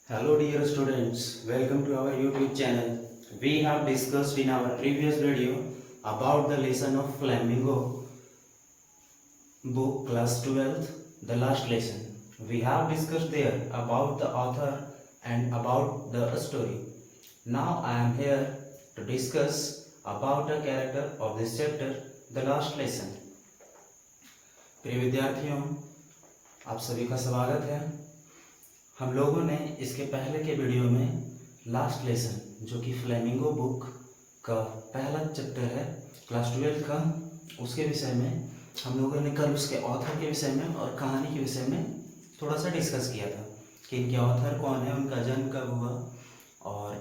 Hello dear students, welcome to our YouTube channel. We have discussed in our previous video about the lesson of Flamingo book class 12th, the last lesson. We have discussed there about the author and about the story. Now I am here to discuss about the character of this chapter, the last lesson. प्रिय विद्यार्थियों, आप सभी का स्वागत है। हम लोगों ने इसके पहले के वीडियो में लास्ट लेसन जो कि फ्लेमिंगो बुक का पहला चैप्टर है क्लास 12 का, उसके विषय में हम लोगों ने कल उसके ऑथर के विषय में और कहानी के विषय में थोड़ा सा डिस्कस किया था कि इनके ऑथर कौन है, उनका जन्म कब हुआ और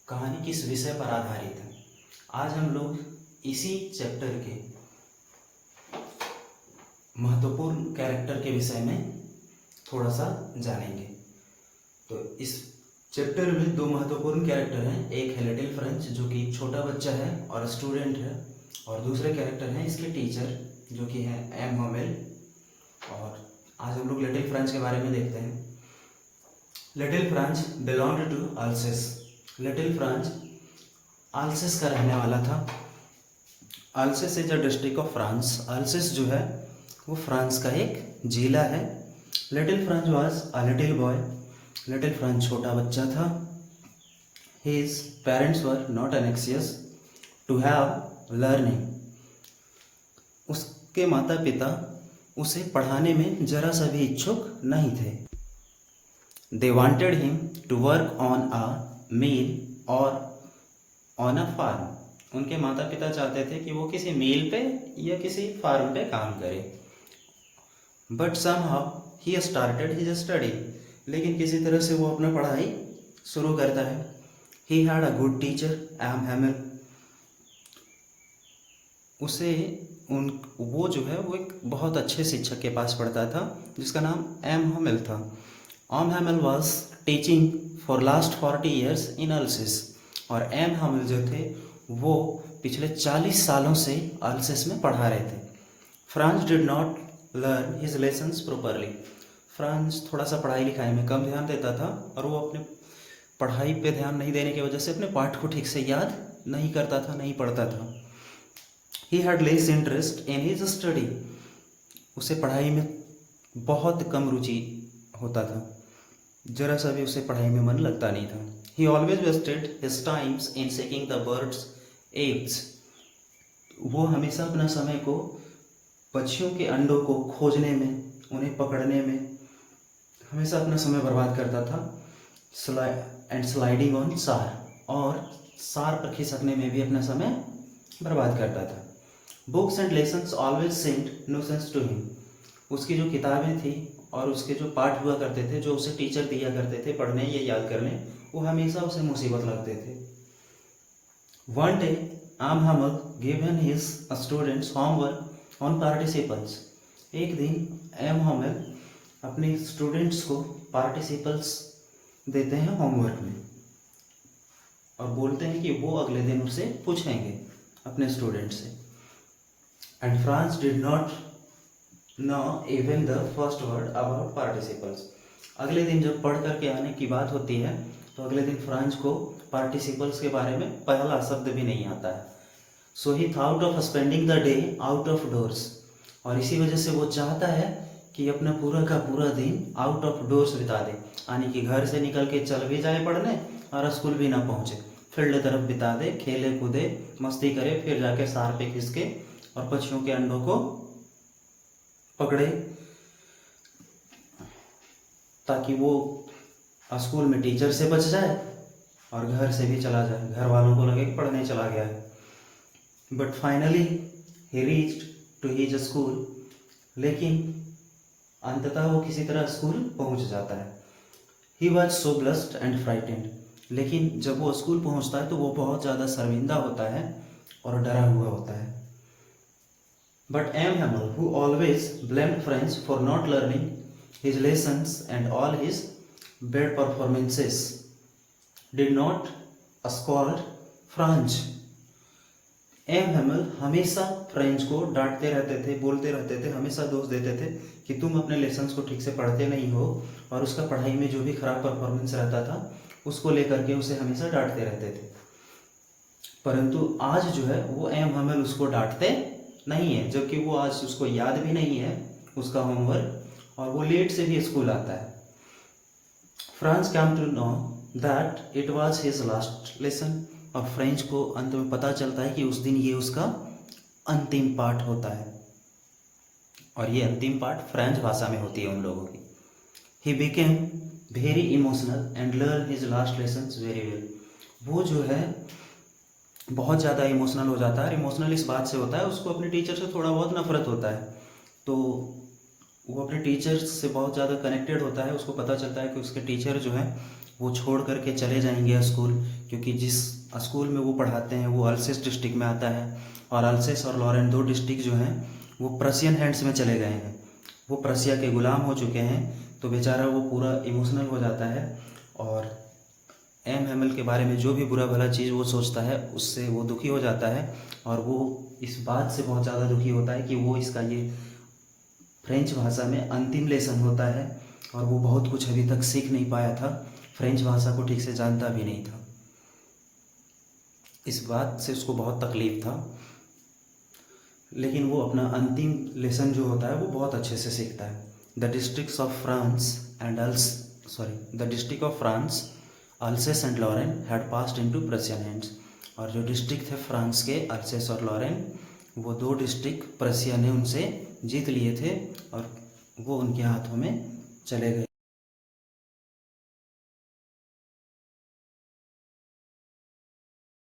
कहानी किस विषय पर आधारित है। आज हम लोग इसी चैप्टर के महत्वपूर्ण कैरेक्टर के विषय में थोड़ा सा जानेंगे। तो इस चैप्टर में दो महत्वपूर्ण कैरेक्टर हैं, एक है लिटिल फ्रेंच जो कि छोटा बच्चा है और स्टूडेंट है, और दूसरे कैरेक्टर हैं इसके टीचर जो कि है एम हमेल। और आज हम लोग लिटिल फ्रेंच के बारे में देखते हैं। Little French belonged to Alsace. Little French Alsace का रहने वाला था। Alsace is a district of France. Alsace जो है वो फ्रांस का एक जिला है। Little French was a little boy. Little French छोटा बच्चा था। His parents were not anxious to have learning. उसके माता पिता उसे पढ़ाने में जरा सा भी इच्छुक नहीं थे। They wanted him to work on a mill or on a farm. उनके माता पिता चाहते थे कि वो किसी मिल पे या किसी फार्म पे काम करे। But somehow he started his study. लेकिन किसी तरह से वो अपना पढ़ाई शुरू करता है। He had a good teacher M Hamel. उसे वो जो है वो एक बहुत अच्छे शिक्षक के पास पढ़ता था जिसका नाम एम हैमल था। M Hamel was teaching for last 40 years in Alsace. और एम हैमल जो थे वो पिछले 40 सालों से अल्सेस में पढ़ा रहे थे। France did not learn his lessons properly. France थोड़ा सा पढ़ाई लिखाई में कम ध्यान देता था और वो अपने पढ़ाई पे ध्यान नहीं देने की वजह से अपने पाठ को ठीक से याद नहीं करता था, नहीं पढ़ता था। He had less interest in his study. उसे पढ़ाई में बहुत कम रुचि होता था, जरा सा भी उसे पढ़ाई में मन लगता नहीं था। He always wasted his times in seeking the birds eggs. वो हमेशा अपना समय को पक्षियों के अंडों को खोजने में, उन्हें पकड़ने में हमेशा अपना समय बर्बाद करता था। एंड स्लाइडिंग ऑन सार। और सार पर खिसकने में भी अपना समय बर्बाद करता था। Books and lessons always send nuisance to him. उसकी जो किताबें थी और उसके जो पाठ हुआ करते थे, जो उसे टीचर दिया करते थे पढ़ने या याद करने, वो हमेशा उसे मुसीबत लगते थे। One day M Hamel given his students homework on participles. एक दिन एम हैमल अपने स्टूडेंट्स को पार्टिसिपल्स देते हैं होमवर्क में और बोलते हैं कि वो अगले दिन उससे पूछेंगे अपने स्टूडेंट से। And France did not know even the first word about participles. अगले दिन जब पढ़ करके आने की बात होती है तो अगले दिन फ्रांस को पार्टिसिपल्स के बारे में पहला शब्द भी नहीं आता है। So he thought of spending the day out of doors. और इसी वजह से वो चाहता है कि अपना पूरा का पूरा दिन आउट ऑफ डोर्स बिता दे, यानी कि घर से निकल के चल भी जाए पढ़ने और स्कूल भी ना पहुंचे, फील्ड तरफ बिता दे, खेले कूदे, मस्ती करे, फिर जाके सार पे खिसके और पक्षियों के अंडों को पकड़े ताकि वो स्कूल में टीचर से बच जाए और घर से भी चला जाए, घर वालों को लगे पढ़ने चला गया है। But finally he reached to his school. लेकिन अंततः वो किसी तरह स्कूल पहुंच जाता है। He was so blessed and frightened. लेकिन जब वो स्कूल पहुंचता है तो वो बहुत ज़्यादा शर्मिंदा होता है और डरा हुआ होता है। But M Hamel who always blamed Franz for not learning his lessons and all his bad performances did not scold Franz. M Hamel हमेशा फ्रेंच को डांटते रहते थे, बोलते रहते थे, हमेशा दोष देते थे कि तुम अपने लेसन्स को ठीक से पढ़ते नहीं हो, और उसका पढ़ाई में जो भी खराब परफॉर्मेंस रहता था उसको लेकर के उसे हमेशा डांटते रहते थे। परंतु आज जो है वो एम हेमल उसको डांटते नहीं है, जबकि वो आज उसको याद भी नहीं है उसका होमवर्क, और वो लेट से भी स्कूल आता है। France came to know that it was his last lesson, और फ्रेंच को अंत में पता चलता है कि उस दिन ये उसका अंतिम पाठ होता है, और ये अंतिम पाठ फ्रेंच भाषा में होती है उन लोगों की। He became very emotional and learn his last lessons very well. वो जो है बहुत ज़्यादा इमोशनल हो जाता है, और इमोशनल इस बात से होता है उसको अपने टीचर से थोड़ा बहुत नफरत होता है, तो वो अपने टीचर से बहुत ज़्यादा कनेक्टेड होता है। उसको पता चलता है कि उसके टीचर जो है वो छोड़ करके चले जाएंगे स्कूल, क्योंकि जिस स्कूल में वो पढ़ाते हैं वो अल्सेस डिस्ट्रिक्ट में आता है, और अल्सेस और लॉरेन दो डिस्ट्रिक्ट जो हैं वो प्रशियन हैंड्स में चले गए हैं, वो प्रशिया के गुलाम हो चुके हैं। तो बेचारा वो पूरा इमोशनल हो जाता है, और एम हेमल के बारे में जो भी बुरा भला चीज़ वो सोचता है उससे वो दुखी हो जाता है, और वो इस बात से बहुत ज़्यादा दुखी होता है कि वो इसका ये फ्रेंच भाषा में अंतिम लेसन होता है, और वो बहुत कुछ अभी तक सीख नहीं पाया था, फ्रेंच भाषा को ठीक से जानता भी नहीं था। इस बात से उसको बहुत तकलीफ था, लेकिन वो अपना अंतिम लेसन जो होता है वो बहुत अच्छे से सीखता है। The district of France Alsace and Lorraine had passed into Prussian hands, और जो डिस्ट्रिक्ट थे फ्रांस के अल्सेस और लॉरेन, वो दो डिस्ट्रिक्ट प्रशिया ने उनसे जीत लिए थे और वो उनके हाथों में चले गए